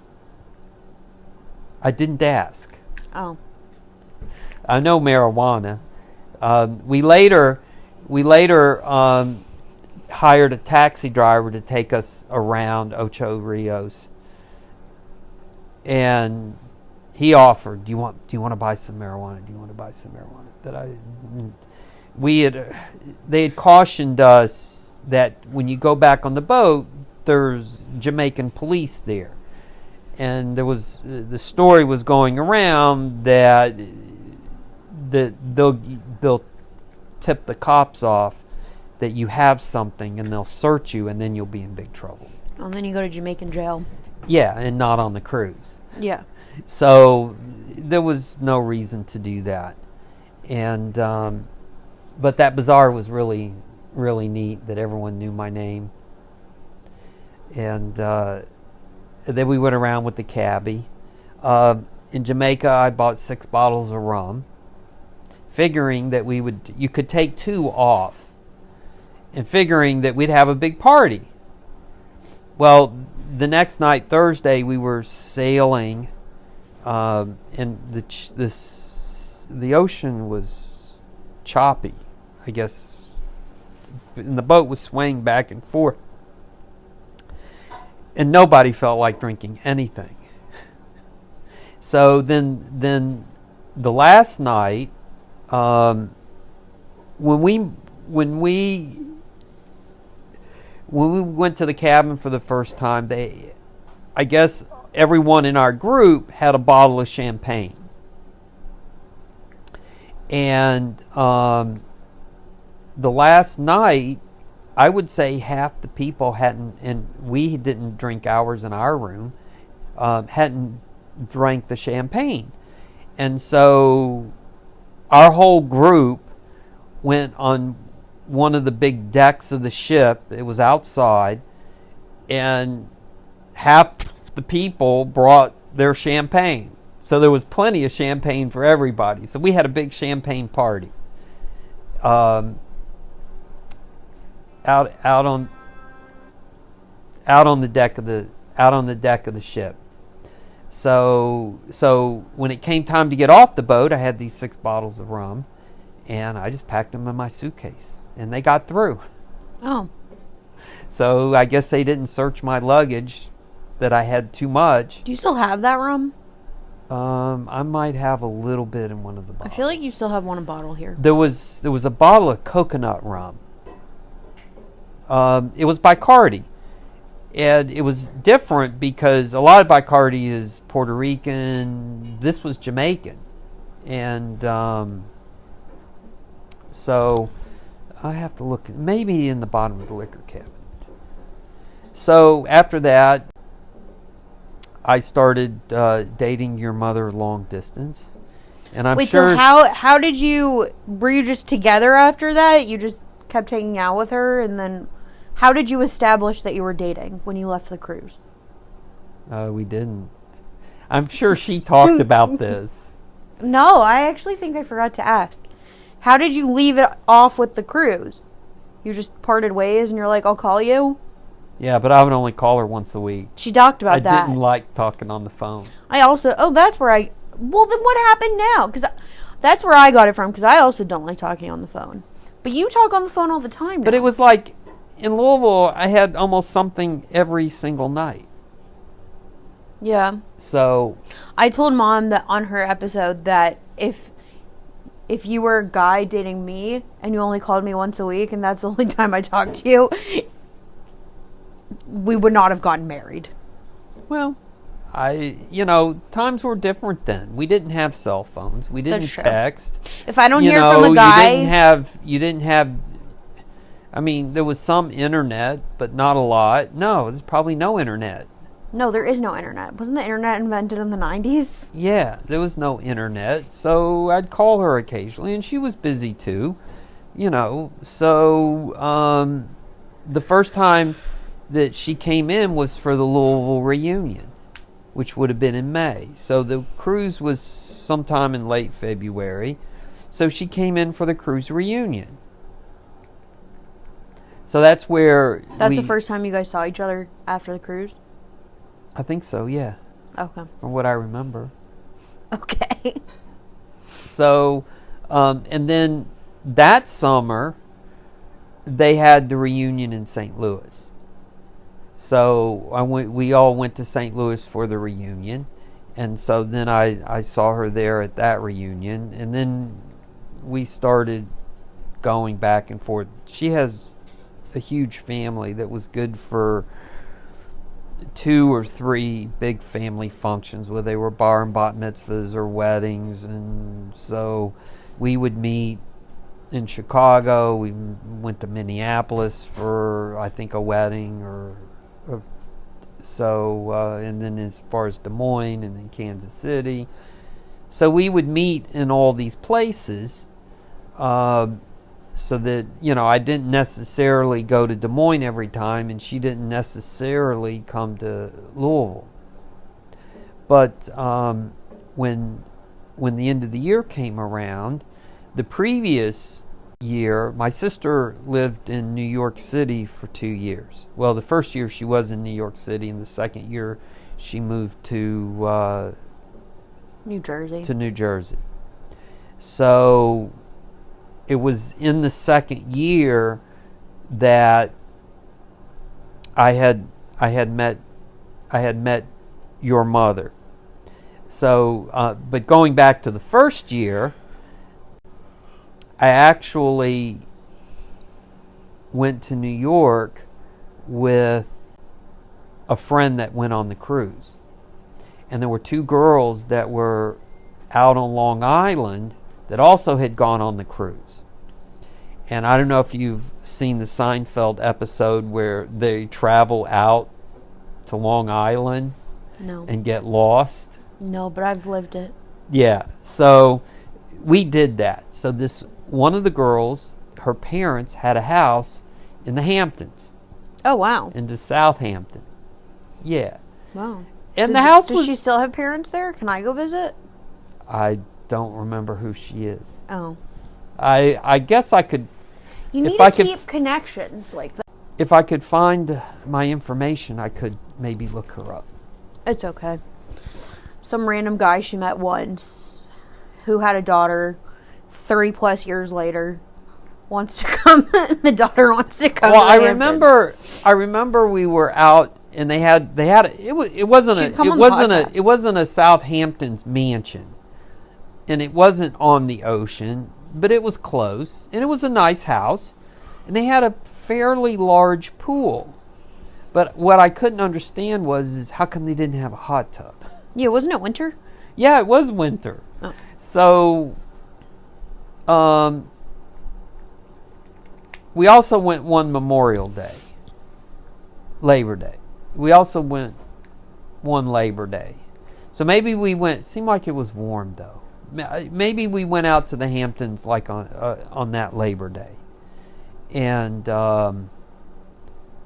I didn't ask. Oh. I know marijuana. We later hired a taxi driver to take us around Ocho Rios, and he offered, "Do you want to buy some marijuana? Do you want to buy some marijuana?" They had cautioned us that when you go back on the boat, there's Jamaican police there, and the story was going around that they'll tip the cops off that you have something, and they'll search you, and then you'll be in big trouble. And then you go to Jamaican jail. Yeah, and not on the cruise. Yeah. So there was no reason to do that. And but that bazaar was really, really neat that everyone knew my name. And then we went around with the cabbie. In Jamaica, I bought 6 bottles of rum, figuring that you could take 2 off, and figuring that we'd have a big party. Well, the next night, Thursday, we were sailing, and the ocean was choppy, I guess, and the boat was swaying back and forth, and nobody felt like drinking anything. So then the last night, when we went to the cabin for the first time, I guess everyone in our group had a bottle of champagne. And the last night, I would say half the people hadn't, and we didn't drink ours in our room, hadn't drank the champagne. And so our whole group went on one of the big decks of the ship. It was outside, and half the people brought their champagne. So there was plenty of champagne for everybody. So we had a big champagne party out on the deck of the ship. So when it came time to get off the boat, I had these 6 bottles of rum, and I just packed them in my suitcase, and they got through. Oh. So I guess they didn't search my luggage that I had too much. Do you still have that rum? I might have a little bit in one of the bottles. I feel like you still have one bottle here. There was a bottle of coconut rum. It was Bacardi. And it was different because a lot of Bacardi is Puerto Rican. This was Jamaican. And so I have to look, maybe in the bottom of the liquor cabinet. So after that, I started dating your mother long distance. And I'm Wait, sure. so how did you, were you just together after that? You just kept hanging out with her, and then how did you establish that you were dating when you left the cruise? We didn't. I'm sure she talked about this. No, I actually think I forgot to ask. How did you leave it off with the cruise? You just parted ways and you're like, I'll call you? Yeah, but I would only call her once a week. She talked about that. I didn't like talking on the phone. I also, that's where well, then what happened now? Because that's where I got it from, because I also don't like talking on the phone. But you talk on the phone all the time now. But it was like, in Louisville, I had almost something every single night. Yeah. So I told Mom that on her episode that if you were a guy dating me and you only called me once a week and that's the only time I talked to you, we would not have gotten married. Well, times were different then. We didn't have cell phones. We didn't That's true. text. If I don't hear from a guy, you didn't have. I mean, there was some internet, but not a lot. No, there's probably no internet. No, there is no internet. Wasn't the internet invented in the 90s? Yeah, there was no internet, so I'd call her occasionally, and she was busy too. So the first time that she came in was for the Louisville reunion, which would have been in May. So the cruise was sometime in late February. So she came in for the cruise reunion. So that's where That's the first time you guys saw each other after the cruise? I think so, yeah. Okay. From what I remember. Okay. So, and then that summer, they had the reunion in St. Louis. So we all went to St. Louis for the reunion. And so then I saw her there at that reunion. And then we started going back and forth. She has a huge family that was good for 2 or 3 big family functions, where they were bar and bat mitzvahs or weddings. And so we would meet in Chicago. We went to Minneapolis for, I think, a wedding and then as far as Des Moines and then Kansas City. So we would meet in all these places, so that, I didn't necessarily go to Des Moines every time, and she didn't necessarily come to Louisville. But when the end of the year came around, the previous year, my sister lived in New York City for 2 years. Well, the first year she was in New York City, and the second year she moved to New Jersey. So it was in the second year that I had met your mother. So, but going back to the first year, I actually went to New York with a friend that went on the cruise. And there were 2 girls that were out on Long Island that also had gone on the cruise. And I don't know if you've seen the Seinfeld episode where they travel out to Long Island and get lost. No, but I've lived it. Yeah, so we did that. So this one of the girls, her parents had a house in the Hamptons. Oh, wow. Into Southampton. Yeah. Wow. And the house Does she still have parents there? Can I go visit? I don't remember who she is. Oh. I guess I could. You need to keep connections like that. If I could find my information, I could maybe look her up. It's okay. Some random guy she met once who had a daughter 30 plus years later wants to come. The daughter wants to come. Well, I remember we were out and they had it wasn't a Southampton's mansion, and it wasn't on the ocean, but it was close, and it was a nice house, and they had a fairly large pool. But what I couldn't understand is how come they didn't have a hot tub? Yeah, wasn't it winter? Yeah, it was winter. Oh. So, we also went one Memorial Day, Labor Day. We also went one Labor Day. So maybe we went, seemed like it was warm though. maybe we went out to the Hamptons like on that Labor Day. And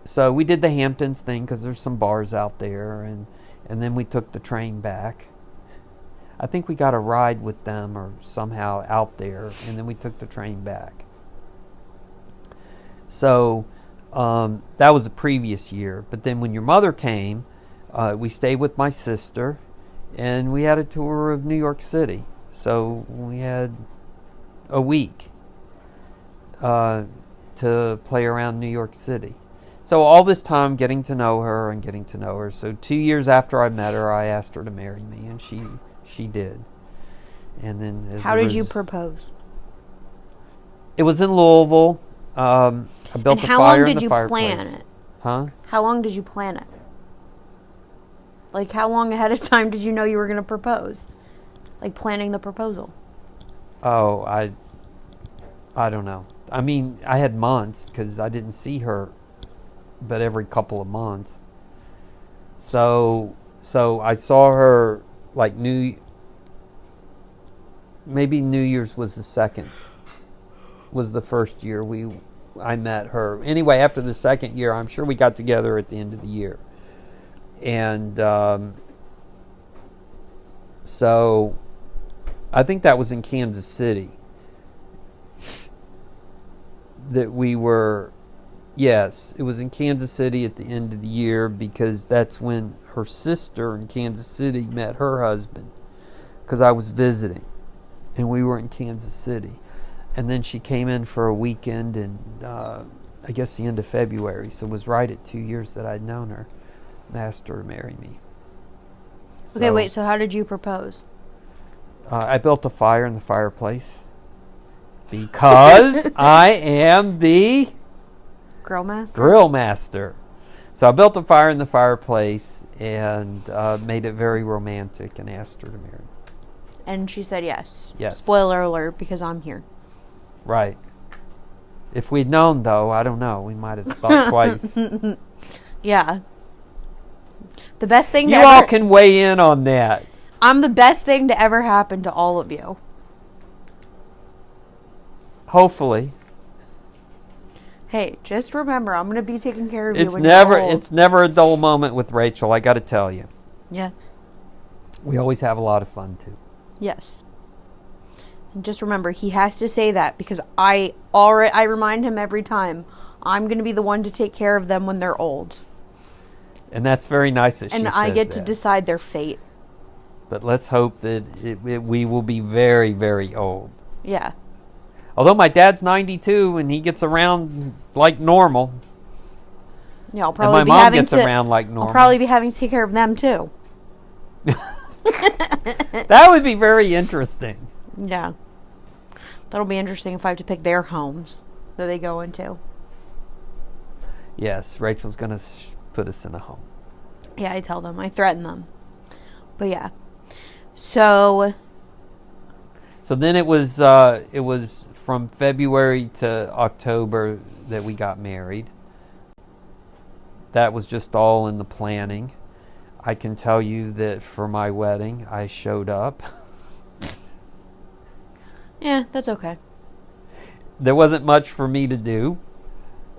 so we did the Hamptons thing because there's some bars out there. And then we took the train back. I think we got a ride with them or somehow out there. And then we took the train back. So that was the previous year. But then when your mother came, we stayed with my sister. And we had a tour of New York City. So we had a week to play around New York City. So all this time getting to know her. So 2 years after I met her, I asked her to marry me, and she did. And then How did you propose? It was in Louisville. I built a fire in the fireplace. How long did you plan it? Huh? How long did you plan it? Like, how long ahead of time did you know you were going to propose? Like, planning the proposal. Oh, I don't know. I mean, I had months because I didn't see her but every couple of months. So I saw her like maybe New Year's was the first year I met her. Anyway, after the second year, I'm sure we got together at the end of the year. And so I think that was in Kansas City that we were. Yes, it was in Kansas City at the end of the year because that's when her sister in Kansas City met her husband, because I was visiting and we were in Kansas City. And then she came in for a weekend in, I guess, the end of February. So it was right at 2 years that I'd known her and asked her to marry me. Okay, wait, so how did you propose? I built a fire in the fireplace because I am the grill master. So I built a fire in the fireplace and made it very romantic and asked her to marry me. And she said yes. Yes. Spoiler alert, because I'm here. Right. If we'd known, though, I don't know. We might have thought twice. Yeah. The best thing you all can weigh in on that. I'm the best thing to ever happen to all of you. Hopefully. Hey, just remember, I'm going to be taking care of you It's when you're old. It's never a dull moment with Rachel, I got to tell you. Yeah. We always have a lot of fun, too. Yes. And just remember, he has to say that because I remind him every time, I'm going to be the one to take care of them when they're old. And that's very nice that she says that. And I get to decide their fate. But let's hope that we will be very, very old. Yeah. Although my dad's 92 and he gets around like normal. Yeah, I'll probably and my mom gets around like normal. I'll probably be having to take care of them too. That would be very interesting. Yeah. That'll be interesting if I have to pick their homes that they go into. Yes, Rachel's going to put us in a home. Yeah, I tell them. I threaten them. But yeah. So then it was from February to October that we got married. That was just all in the planning. I can tell you that for my wedding, I showed up. Yeah, that's okay. There wasn't much for me to do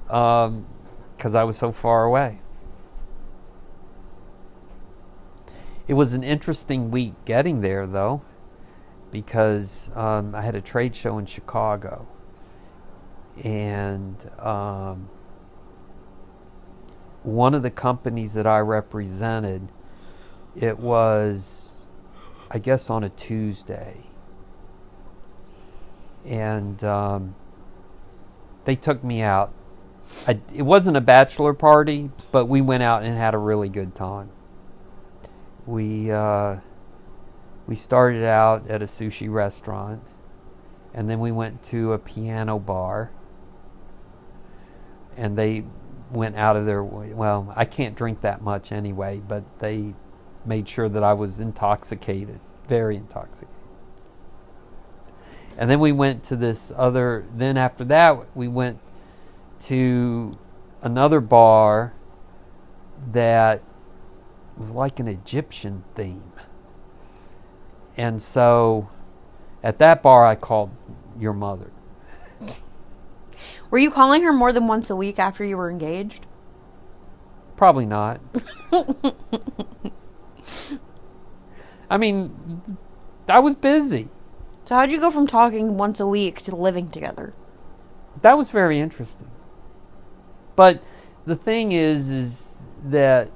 because I was so far away. It was an interesting week getting there, though, because I had a trade show in Chicago. And one of the companies that I represented, it was, I guess, on a Tuesday. And they took me out. It wasn't a bachelor party, but we went out and had a really good time. We started out at a sushi restaurant, and then we went to a piano bar. And they went out of their way. Well, I can't drink that much anyway, but they made sure that I was intoxicated, very intoxicated. And then we went to then after that, we went to another bar that was like an Egyptian theme. And so At that bar, I called your mother. Were you calling her more than once a week after you were engaged? Probably not. I mean, I was busy. So how'd you go from talking once a week to living together? That was very interesting. But the thing is that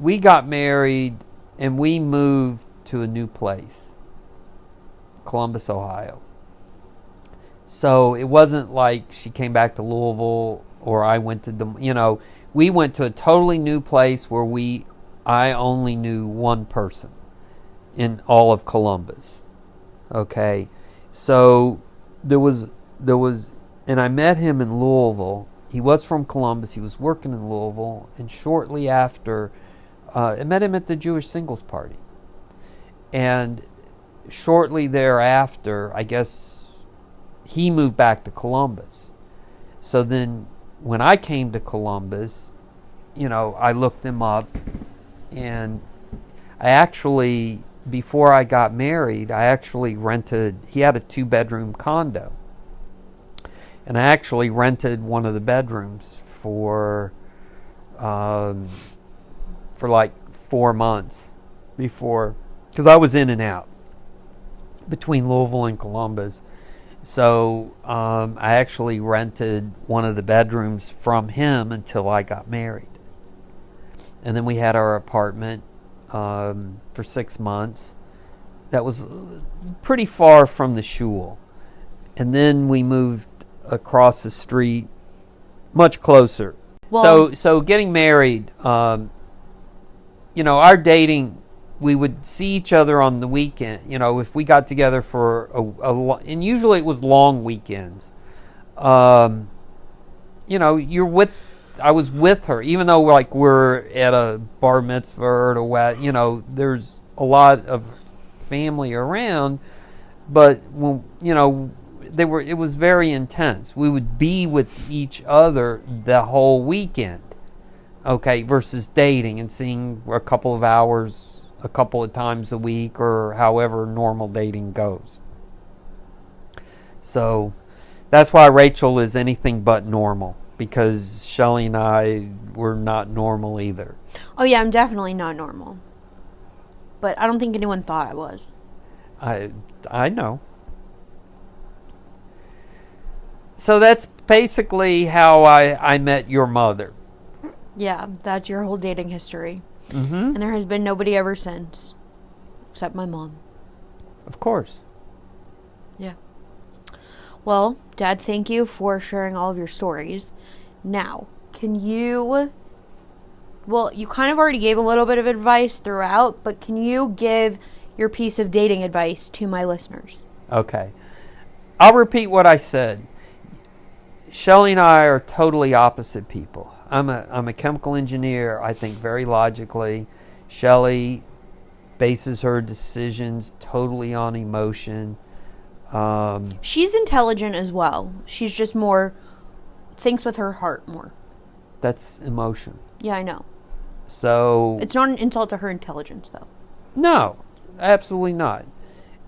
we got married and we moved to a new place, Columbus, Ohio. So it wasn't like she came back to Louisville or I went to we went to a totally new place where I only knew one person in all of Columbus. Okay. So there was, and I met him in Louisville. He was from Columbus. He was working in Louisville. And shortly after, I met him at the Jewish Singles Party. And shortly thereafter, I guess he moved back to Columbus. So then when I came to Columbus, I looked him up, and I actually, before I got married, I actually he had a 2-bedroom condo. And I actually rented one of the bedrooms for like 4 months before, because I was in and out between Louisville and Columbus. So I actually rented one of the bedrooms from him until I got married. And then we had our apartment for 6 months. That was pretty far from the shul. And then we moved across the street, much closer. Well, So getting married, our dating, we would see each other on the weekend. If we got together for and usually it was long weekends. I was with her, even though we're at a bar mitzvah or a wedding. There's a lot of family around, but when it was very intense. We would be with each other the whole weekend, okay, versus dating and seeing a couple of hours a couple of times a week or however normal dating goes. So that's why Rachel is anything but normal, because Shelly and I were not normal either. Oh yeah, I'm definitely not normal. But I don't think anyone thought I was. I know. So that's basically how I met your mother. Yeah, that's your whole dating history. Mm-hmm. And there has been nobody ever since, except my mom. Of course. Yeah. Well, Dad, thank you for sharing all of your stories. Now, you kind of already gave a little bit of advice throughout, but can you give your piece of dating advice to my listeners? Okay. I'll repeat what I said. Shelly and I are totally opposite people. I'm a chemical engineer. I think very logically. Shelly bases her decisions totally on emotion. She's intelligent as well. She's just thinks with her heart more. That's emotion. Yeah, I know. So it's not an insult to her intelligence, though. No, absolutely not.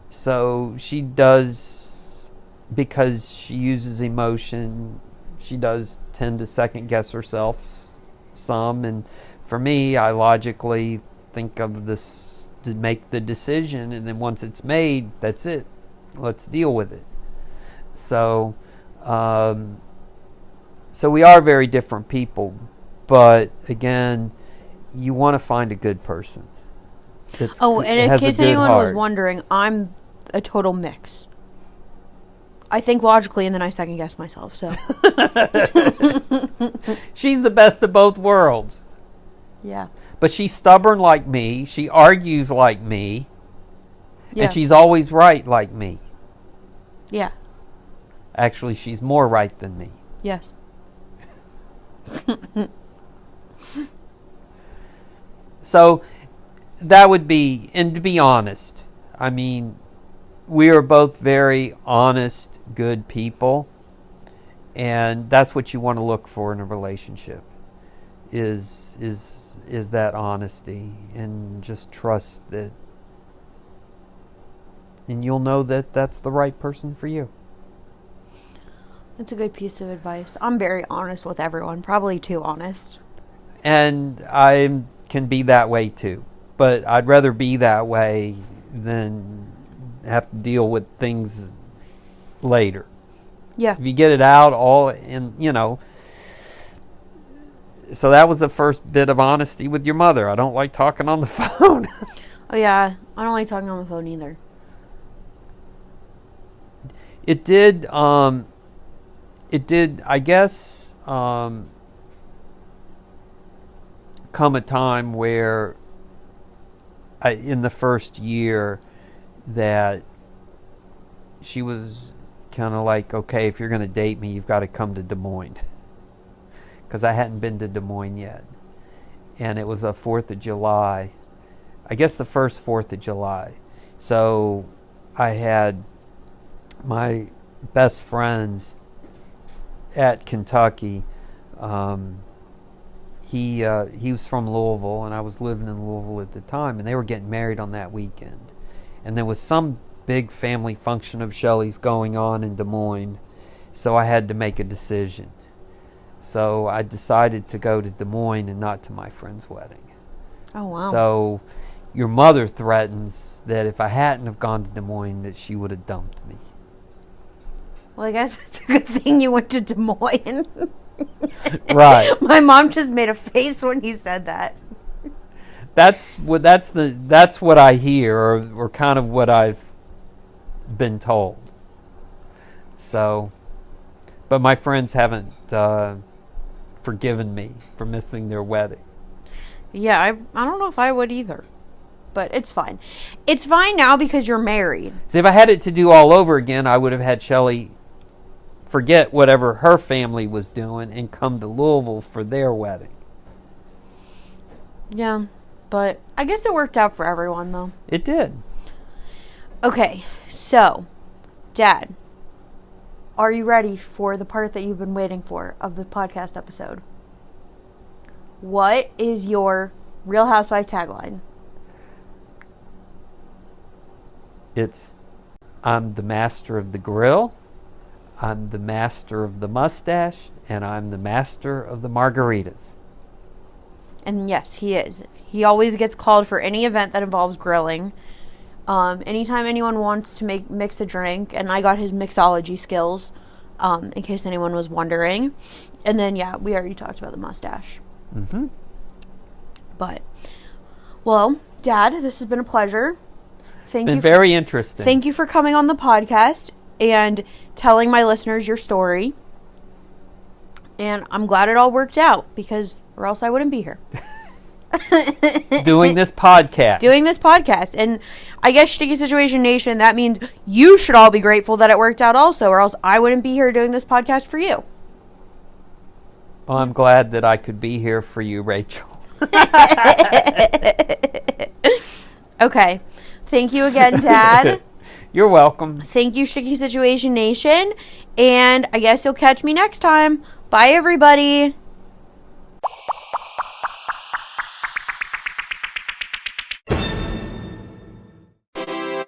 So she does, because she uses emotion, she does tend to second guess herself some. And for me, I logically think of this to make the decision, and then once it's made, that's it. Let's deal with it. So, so we are very different people, but again, you want to find a good person. And in case anyone was wondering, I'm a total mix. I think logically, and then I second guess myself. So she's the best of both worlds. Yeah. But she's stubborn like me. She argues like me. Yeah. And she's always right like me. Yeah. Actually, she's more right than me. Yes. So that would be, and to be honest, I mean, we are both very honest, good people, and that's what you want to look for in a relationship. Is that honesty, and just trust that and you'll know that that's the right person for you. That's a good piece of advice. I'm very honest with everyone, probably too honest. And I can be that way too. But I'd rather be that way than have to deal with things later. Yeah. If you get it out all in, So that was the first bit of honesty with your mother. I don't like talking on the phone. Oh, yeah. I don't like talking on the phone either. It did, I guess, come a time where in the first year that she was kind of like, okay, if you're going to date me, you've got to come to Des Moines. Because I hadn't been to Des Moines yet. And it was a 4th of July. I guess the first 4th of July. So I had my best friends at Kentucky. He was from Louisville, and I was living in Louisville at the time, and they were getting married on that weekend. And there was some big family function of Shelley's going on in Des Moines, so I had to make a decision. So I decided to go to Des Moines and not to my friend's wedding. Oh, wow. So your mother threatens that if I hadn't have gone to Des Moines, that she would have dumped me. Well, I guess it's a good thing you went to Des Moines. Right. My mom just made a face when you said that. That's what I hear, or kind of what I've been told. So, but my friends haven't forgiven me for missing their wedding. Yeah, I don't know if I would either. But it's fine. It's fine now because you're married. See, if I had it to do all over again, I would have had Shelley forget whatever her family was doing and come to Louisville for their wedding. Yeah, but I guess it worked out for everyone, though. It did. Okay, so, Dad, are you ready for the part that you've been waiting for of the podcast episode? What is your Real Housewife tagline? It's, I'm the master of the grill, I'm the master of the mustache, and I'm the master of the margaritas. And yes, he is. He always gets called for any event that involves grilling. Anytime anyone wants to mix a drink, and I got his mixology skills, in case anyone was wondering. And then, yeah, we already talked about the mustache. Mm-hmm. But, well, Dad, this has been a pleasure. Very interesting. Thank you for coming on the podcast and telling my listeners your story. And I'm glad it all worked out, because or else I wouldn't be here. Doing this podcast. And I guess Sticky Situation Nation, that means you should all be grateful that it worked out also, or else I wouldn't be here doing this podcast for you. Well, I'm glad that I could be here for you, Rachel. Okay. Thank you again, Dad. You're welcome. Thank you, Sticky Situation Nation. And I guess you'll catch me next time. Bye, everybody.